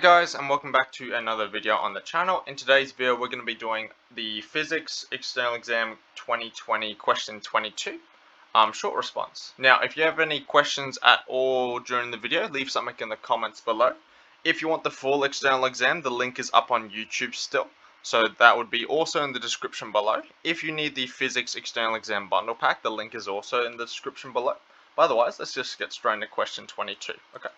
Hey guys, and welcome back to another video on the channel. In today's video we're going to be doing the Physics External Exam 2020 question 22 short response. Now if you have any questions at all during the video, leave something in the comments below. If you want the full external exam, the link is up on YouTube still, so that would be also in the description below. If you need the Physics External Exam bundle pack, the link is also in the description below. But otherwise, let's just get straight into question 22. Okay,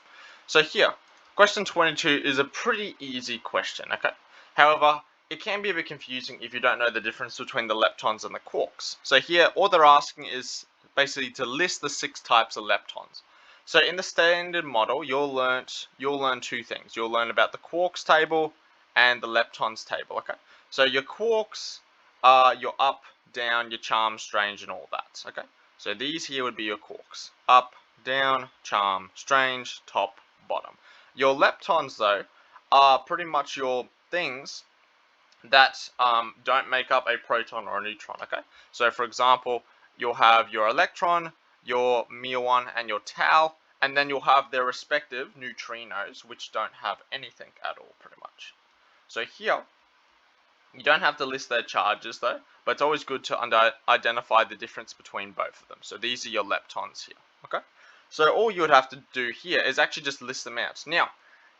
so here question 22 is a pretty easy question, okay? However, it can be a bit confusing if you don't know the difference between the leptons and the quarks. So here, all they're asking is basically to list the 6 types of leptons. So in the standard model, you'll learn two things. You'll learn about the quarks table and the leptons table, okay? So your quarks are your up, down, your charm, strange, and all that, okay? So these here would be your quarks. Up, down, charm, strange, top, bottom. Your leptons, though, are pretty much your things that don't make up a proton or a neutron, okay? So, for example, you'll have your electron, your muon, and your tau, and then you'll have their respective neutrinos, which don't have anything at all, pretty much. So here, you don't have to list their charges, though, but it's always good to identify the difference between both of them. So these are your leptons here, okay? So all you would have to do here is actually just list them out. Now,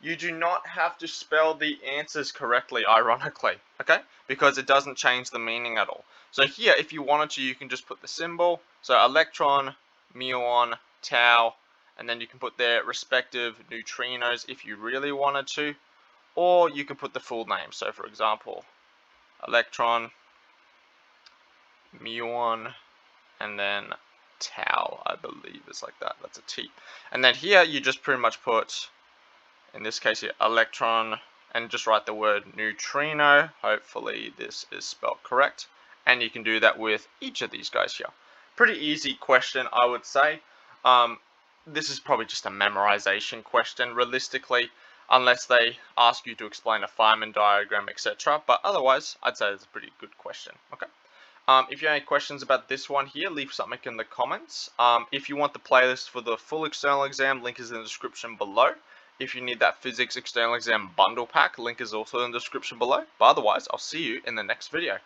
you do not have to spell the answers correctly, ironically, okay? Because it doesn't change the meaning at all. So here, if you wanted to, you can just put the symbol. So electron, muon, tau, and then you can put their respective neutrinos if you really wanted to. Or you could put the full name. So for example, electron, muon, and then tau, I believe is like that. That's a T. And then here you just pretty much put, in this case here, electron, and just write the word neutrino. Hopefully this is spelled correct. And you can do that with each of these guys here. Pretty easy question, I would say. This is probably just a memorization question, realistically, unless they ask you to explain a Feynman diagram, etc. But otherwise, I'd say it's a pretty good question. Okay. If you have any questions about this one here, leave something in the comments. If you want the playlist for the full external exam, link is in the description below. If you need that Physics External Exam bundle pack, link is also in the description below. But otherwise, I'll see you in the next video.